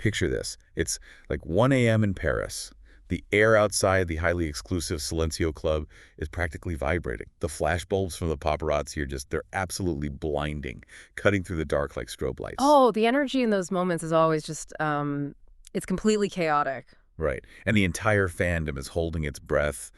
Picture this. It's like 1 a.m. in Paris. The air outside the highly exclusive Silencio Club is practically vibrating. The flashbulbs from the paparazzi they're absolutely blinding, cutting through the dark like strobe lights. Oh, the energy in those moments is always just, it's completely chaotic. Right. And the entire fandom is holding its breath,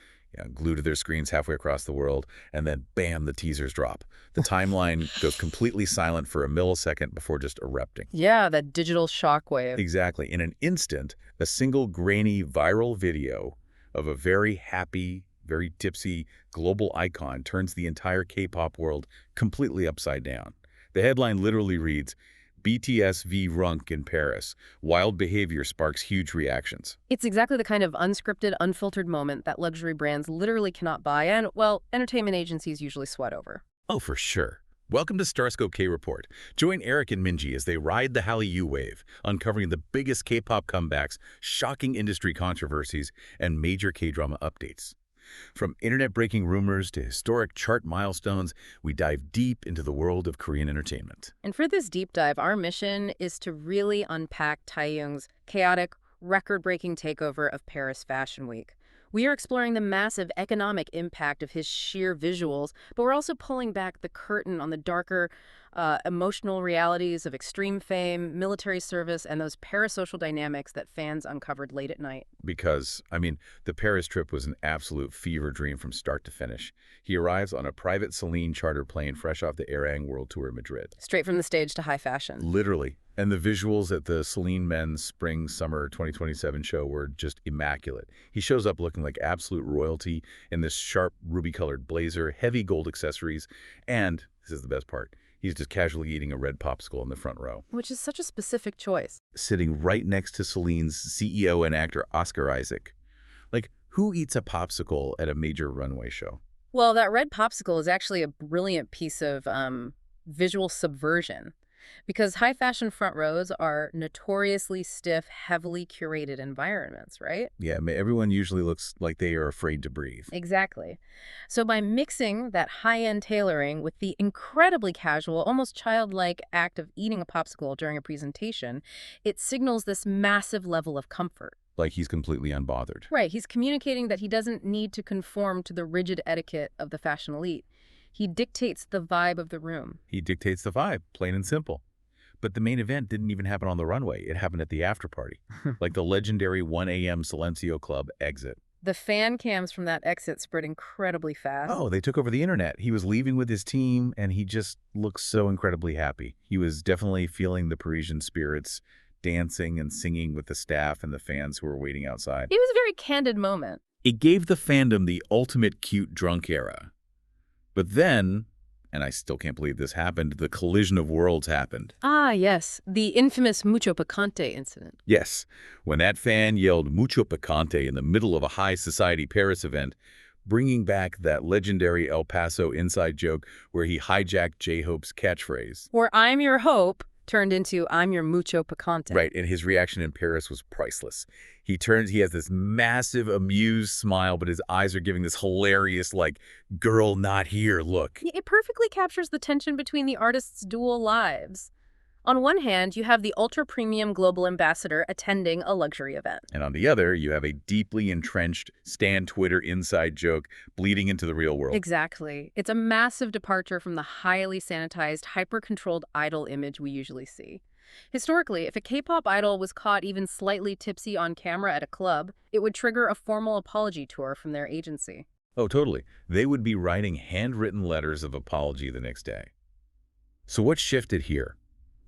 glued to their screens halfway across the world, and then bam, the teasers drop. The timeline goes completely silent for a millisecond before just erupting. Yeah, that digital shockwave. Exactly. In an instant, a single grainy viral video of a very happy, very tipsy global icon turns the entire K-pop world completely upside down. The headline literally reads, BTS v. Runk in Paris. Wild behavior sparks huge reactions. It's exactly the kind of unscripted, unfiltered moment that luxury brands literally cannot buy and, well, entertainment agencies usually sweat over. Oh, for sure. Welcome to Starscope K-Report. Join Eric and Minji as they ride the Hallyu wave, uncovering the biggest K-pop comebacks, shocking industry controversies, and major K-drama updates. From internet-breaking rumors to historic chart milestones, we dive deep into the world of Korean entertainment. And for this deep dive, our mission is to really unpack Taehyung's chaotic, record-breaking takeover of Paris Fashion Week. We are exploring the massive economic impact of his sheer visuals, but we're also pulling back the curtain on the darker, emotional realities of extreme fame, military service, and those parasocial dynamics that fans uncovered late at night. Because, the Paris trip was an absolute fever dream from start to finish. He arrives on a private Celine charter plane fresh off the Airang World Tour in Madrid. Straight from the stage to high fashion. Literally. And the visuals at the Celine Men's Spring-Summer 2027 show were just immaculate. He shows up looking like absolute royalty in this sharp, ruby-colored blazer, heavy gold accessories, and, this is the best part, he's just casually eating a red popsicle in the front row. Which is such a specific choice. Sitting right next to Celine's CEO and actor Oscar Isaac. Like, who eats a popsicle at a major runway show? Well, that red popsicle is actually a brilliant piece of visual subversion. Because high fashion front rows are notoriously stiff, heavily curated environments, right? Yeah, everyone usually looks like they are afraid to breathe. Exactly. So by mixing that high-end tailoring with the incredibly casual, almost childlike act of eating a popsicle during a presentation, it signals this massive level of comfort. Like he's completely unbothered. Right. He's communicating that he doesn't need to conform to the rigid etiquette of the fashion elite. He dictates the vibe of the room. He dictates the vibe, plain and simple. But the main event didn't even happen on the runway. It happened at the after party, like the legendary 1 a.m. Silencio Club exit. The fan cams from that exit spread incredibly fast. Oh, they took over the internet. He was leaving with his team, and he just looked so incredibly happy. He was definitely feeling the Parisian spirits, dancing and singing with the staff and the fans who were waiting outside. It was a very candid moment. It gave the fandom the ultimate cute drunk era. But then, and I still can't believe this happened, the collision of worlds happened. Ah, yes. The infamous Mucho Picante incident. Yes. When that fan yelled Mucho Picante in the middle of a high society Paris event, bringing back that legendary El Paso inside joke where he hijacked J-Hope's catchphrase. Where I'm your hope turned into I'm your Mucho Picante. Right, and his reaction in Paris was priceless. He has this massive, amused smile, but his eyes are giving this hilarious, like, girl not here look. It perfectly captures the tension between the artist's dual lives. On one hand, you have the ultra-premium global ambassador attending a luxury event. And on the other, you have a deeply entrenched Stan Twitter inside joke bleeding into the real world. Exactly. It's a massive departure from the highly sanitized, hyper-controlled idol image we usually see. Historically, if a K-pop idol was caught even slightly tipsy on camera at a club, it would trigger a formal apology tour from their agency. Oh, totally. They would be writing handwritten letters of apology the next day. So what shifted here?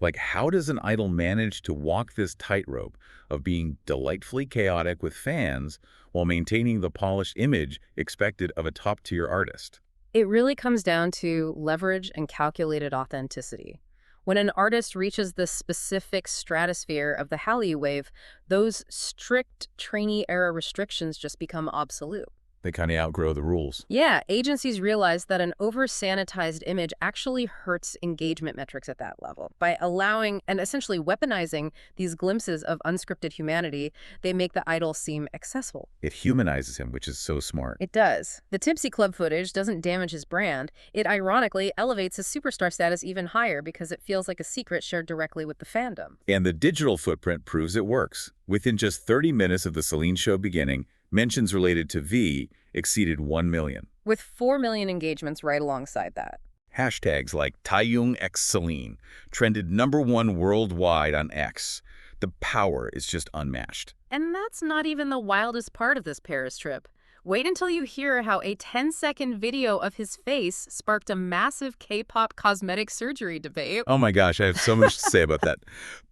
Like, how does an idol manage to walk this tightrope of being delightfully chaotic with fans while maintaining the polished image expected of a top-tier artist? It really comes down to leverage and calculated authenticity. When an artist reaches the specific stratosphere of the Hallyu wave, those strict trainee-era restrictions just become obsolete. They kind of outgrow the rules. Yeah, agencies realize that an over-sanitized image actually hurts engagement metrics at that level. By allowing and essentially weaponizing these glimpses of unscripted humanity, they make the idol seem accessible. It humanizes him, which is so smart. It does. The Tipsy Club footage doesn't damage his brand. It ironically elevates his superstar status even higher because it feels like a secret shared directly with the fandom. And the digital footprint proves it works. Within just 30 minutes of the Celine show beginning, mentions related to V exceeded 1 million. With 4 million engagements right alongside that. Hashtags like Taehyung x Celine trended #1 worldwide on X. The power is just unmatched. And that's not even the wildest part of this Paris trip. Wait until you hear how a 10-second video of his face sparked a massive K-pop cosmetic surgery debate. Oh my gosh, I have so much to say about that.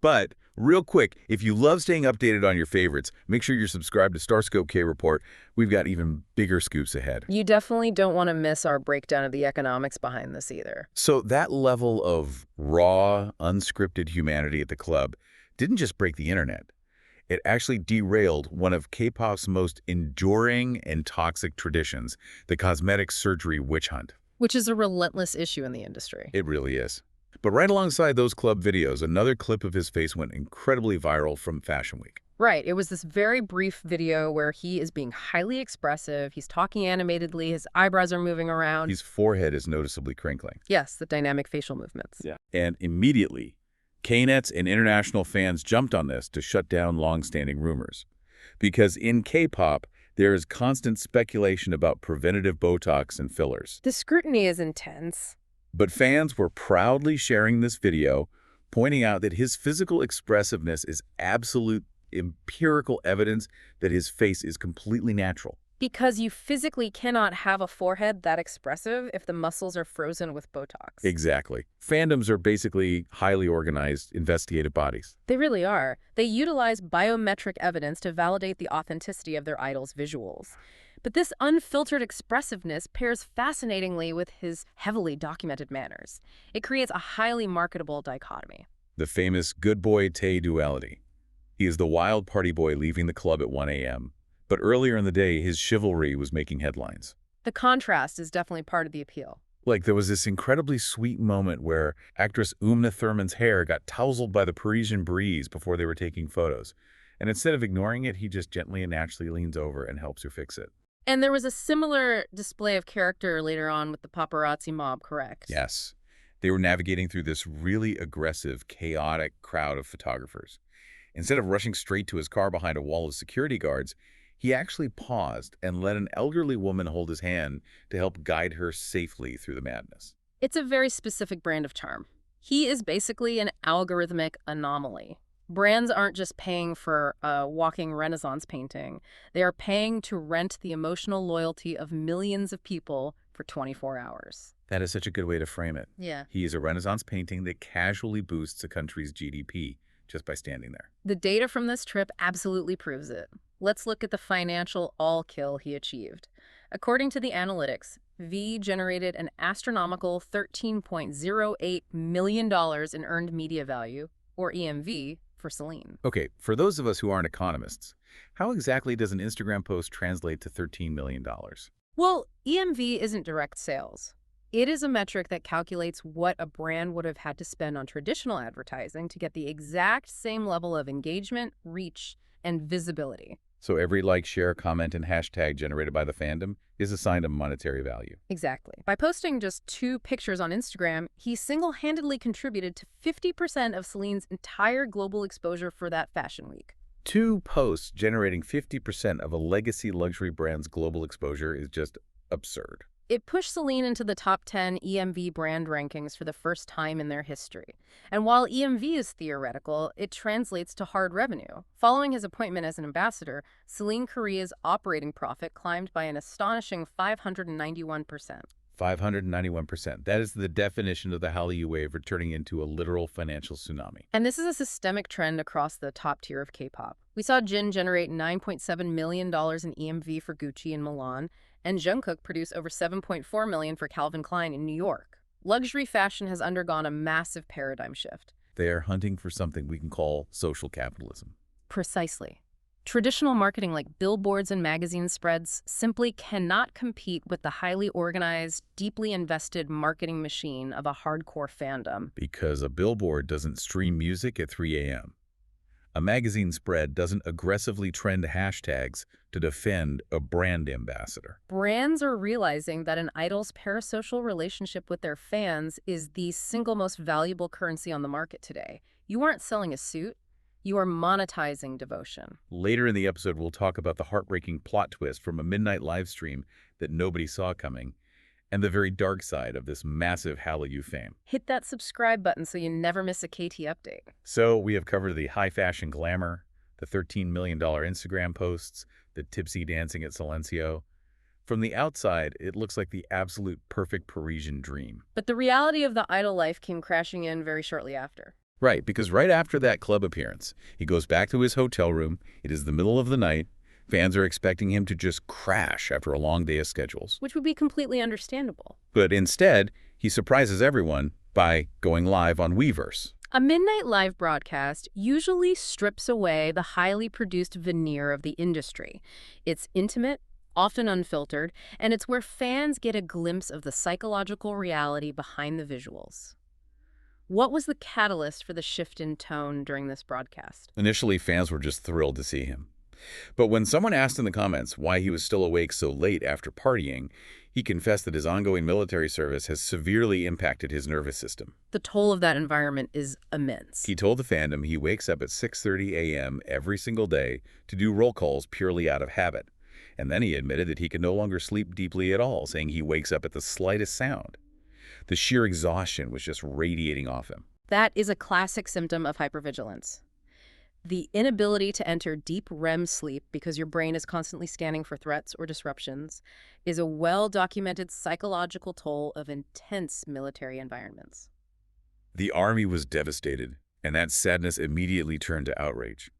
But real quick, if you love staying updated on your favorites, make sure you're subscribed to Starscope K Report. We've got even bigger scoops ahead. You definitely don't want to miss our breakdown of the economics behind this either. So that level of raw, unscripted humanity at the club didn't just break the internet. It actually derailed one of K-pop's most enduring and toxic traditions, the cosmetic surgery witch hunt. Which is a relentless issue in the industry. It really is. But right alongside those club videos, another clip of his face went incredibly viral from Fashion Week. Right. It was this very brief video where he is being highly expressive. He's talking animatedly. His eyebrows are moving around. His forehead is noticeably crinkling. Yes, the dynamic facial movements. Yeah. And immediately, K-nets and international fans jumped on this to shut down long-standing rumors. Because in K-pop, there is constant speculation about preventative Botox and fillers. The scrutiny is intense. But fans were proudly sharing this video, pointing out that his physical expressiveness is absolute empirical evidence that his face is completely natural. Because you physically cannot have a forehead that expressive if the muscles are frozen with Botox. Exactly. Fandoms are basically highly organized investigative bodies. They really are. They utilize biometric evidence to validate the authenticity of their idol's visuals. But this unfiltered expressiveness pairs fascinatingly with his heavily documented manners. It creates a highly marketable dichotomy. The famous good boy Tae duality. He is the wild party boy leaving the club at 1 a.m. But earlier in the day, his chivalry was making headlines. The contrast is definitely part of the appeal. Like, there was this incredibly sweet moment where actress Uma Thurman's hair got tousled by the Parisian breeze before they were taking photos. And instead of ignoring it, he just gently and naturally leans over and helps her fix it. And there was a similar display of character later on with the paparazzi mob, correct? Yes. They were navigating through this really aggressive, chaotic crowd of photographers. Instead of rushing straight to his car behind a wall of security guards, he actually paused and let an elderly woman hold his hand to help guide her safely through the madness. It's a very specific brand of charm. He is basically an algorithmic anomaly. Brands aren't just paying for a walking Renaissance painting. They are paying to rent the emotional loyalty of millions of people for 24 hours. That is such a good way to frame it. Yeah. He is a Renaissance painting that casually boosts a country's GDP just by standing there. The data from this trip absolutely proves it. Let's look at the financial all-kill he achieved. According to the analytics, V generated an astronomical $13.08 million in earned media value, or EMV, for Celine. Okay, for those of us who aren't economists, how exactly does an Instagram post translate to $13 million? Well, EMV isn't direct sales. It is a metric that calculates what a brand would have had to spend on traditional advertising to get the exact same level of engagement, reach, and visibility. So every like, share, comment, and hashtag generated by the fandom is assigned a monetary value. Exactly. By posting just 2 pictures on Instagram, he single-handedly contributed to 50% of Celine's entire global exposure for that fashion week. 2 posts generating 50% of a legacy luxury brand's global exposure is just absurd. It pushed Celine into the top 10 EMV brand rankings for the first time in their history. And while EMV is theoretical, it translates to hard revenue. Following his appointment as an ambassador, Celine Korea's operating profit climbed by an astonishing 591%. 591%. That is the definition of the Hallyu wave returning into a literal financial tsunami. And this is a systemic trend across the top tier of K-pop. We saw Jin generate $9.7 million in EMV for Gucci in Milan, and Jungkook produced over $7.4 million for Calvin Klein in New York. Luxury fashion has undergone a massive paradigm shift. They are hunting for something we can call social capitalism. Precisely. Traditional marketing like billboards and magazine spreads simply cannot compete with the highly organized, deeply invested marketing machine of a hardcore fandom. Because a billboard doesn't stream music at 3 a.m. A magazine spread doesn't aggressively trend hashtags to defend a brand ambassador. Brands are realizing that an idol's parasocial relationship with their fans is the single most valuable currency on the market today. You aren't selling a suit, you are monetizing devotion. Later in the episode, we'll talk about the heartbreaking plot twist from a midnight live stream that nobody saw coming, and the very dark side of this massive Hallyu fame. Hit that subscribe button so you never miss a KT update. So we have covered the high fashion glamour, the $13 million Instagram posts, the tipsy dancing at Silencio. From the outside, it looks like the absolute perfect Parisian dream. But the reality of the idol life came crashing in very shortly after. Right, because right after that club appearance, he goes back to his hotel room. It is the middle of the night. Fans are expecting him to just crash after a long day of schedules. Which would be completely understandable. But instead, he surprises everyone by going live on Weverse. A midnight live broadcast usually strips away the highly produced veneer of the industry. It's intimate, often unfiltered, and it's where fans get a glimpse of the psychological reality behind the visuals. What was the catalyst for the shift in tone during this broadcast? Initially, fans were just thrilled to see him. But when someone asked in the comments why he was still awake so late after partying, he confessed that his ongoing military service has severely impacted his nervous system. The toll of that environment is immense. He told the fandom he wakes up at 6:30 a.m. every single day to do roll calls purely out of habit. And then he admitted that he can no longer sleep deeply at all, saying he wakes up at the slightest sound. The sheer exhaustion was just radiating off him. That is a classic symptom of hypervigilance. The inability to enter deep REM sleep because your brain is constantly scanning for threats or disruptions is a well-documented psychological toll of intense military environments. The army was devastated, and that sadness immediately turned to outrage.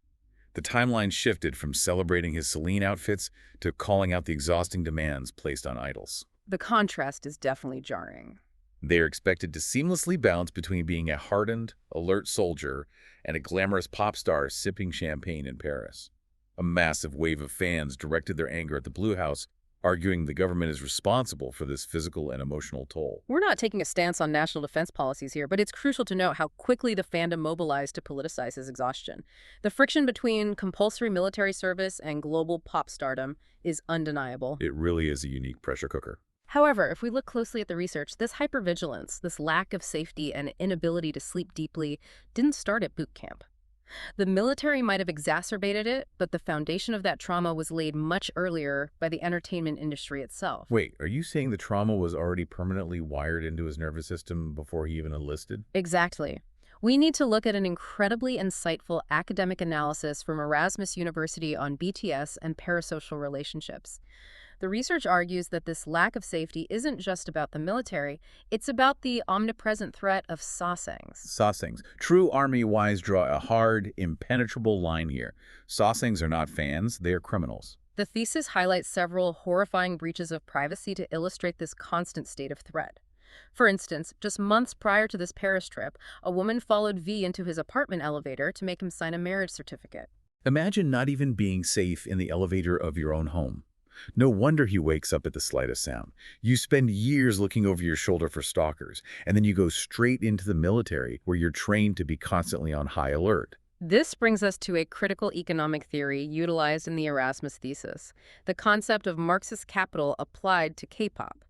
The timeline shifted from celebrating his Celine outfits to calling out the exhausting demands placed on idols. The contrast is definitely jarring. They are expected to seamlessly bounce between being a hardened, alert soldier and a glamorous pop star sipping champagne in Paris. A massive wave of fans directed their anger at the Blue House, arguing the government is responsible for this physical and emotional toll. We're not taking a stance on national defense policies here, but it's crucial to note how quickly the fandom mobilized to politicize his exhaustion. The friction between compulsory military service and global pop stardom is undeniable. It really is a unique pressure cooker. However, if we look closely at the research, this hypervigilance, this lack of safety and inability to sleep deeply, didn't start at boot camp. The military might have exacerbated it, but the foundation of that trauma was laid much earlier by the entertainment industry itself. Wait, are you saying the trauma was already permanently wired into his nervous system before he even enlisted? Exactly. We need to look at an incredibly insightful academic analysis from Erasmus University on BTS and parasocial relationships. The research argues that this lack of safety isn't just about the military, it's about the omnipresent threat of sasaengs. Sasaengs. True army wise draw a hard, impenetrable line here. Sasaengs are not fans, they are criminals. The thesis highlights several horrifying breaches of privacy to illustrate this constant state of threat. For instance, just months prior to this Paris trip, a woman followed V into his apartment elevator to make him sign a marriage certificate. Imagine not even being safe in the elevator of your own home. No wonder he wakes up at the slightest sound. You spend years looking over your shoulder for stalkers, and then you go straight into the military where you're trained to be constantly on high alert. This brings us to a critical economic theory utilized in the Erasmus thesis, the concept of Marxist capital applied to K-pop.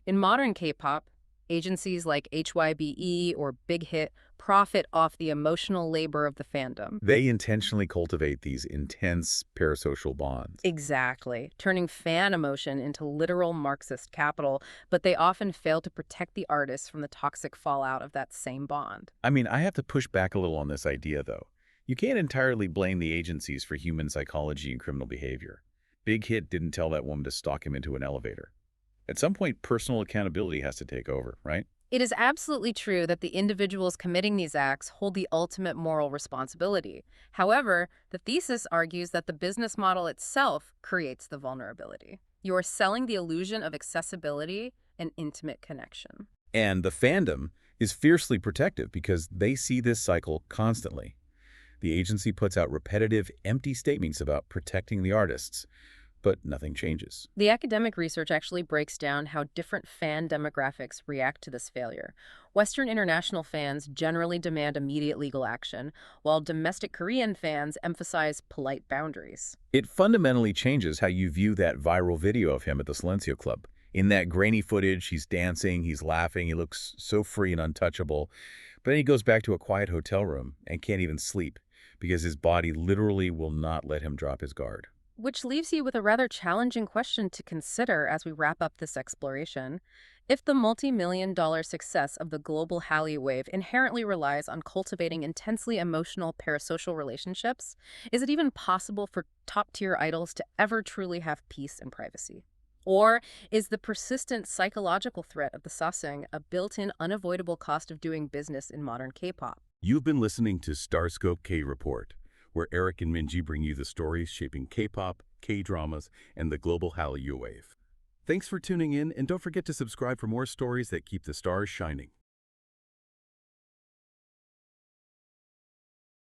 In modern K-pop, agencies like HYBE or Big Hit profit off the emotional labor of the fandom. They intentionally cultivate these intense parasocial bonds. Exactly, turning fan emotion into literal Marxist capital, but they often fail to protect the artists from the toxic fallout of that same bond. I mean, I have to push back a little on this idea, though. You can't entirely blame the agencies for human psychology and criminal behavior. Big Hit didn't tell that woman to stalk him into an elevator. At some point, personal accountability has to take over, right? It is absolutely true that the individuals committing these acts hold the ultimate moral responsibility. However, the thesis argues that the business model itself creates the vulnerability. You are selling the illusion of accessibility and intimate connection. And the fandom is fiercely protective because they see this cycle constantly. The agency puts out repetitive, empty statements about protecting the artists, but nothing changes. The academic research actually breaks down how different fan demographics react to this failure. Western international fans generally demand immediate legal action, while domestic Korean fans emphasize polite boundaries. It fundamentally changes how you view that viral video of him at the Silencio Club. In that grainy footage, he's dancing, he's laughing, he looks so free and untouchable. But then he goes back to a quiet hotel room and can't even sleep because his body literally will not let him drop his guard. Which leaves you with a rather challenging question to consider as we wrap up this exploration. If the multi-million-dollar success of the global Hallyu wave inherently relies on cultivating intensely emotional parasocial relationships, is it even possible for top-tier idols to ever truly have peace and privacy? Or is the persistent psychological threat of the sasaeng a built-in unavoidable cost of doing business in modern K-pop? You've been listening to Starscope K Report, where Eric and Minji bring you the stories shaping K-pop, K-dramas, and the global Hallyu wave. Thanks for tuning in, and don't forget to subscribe for more stories that keep the stars shining.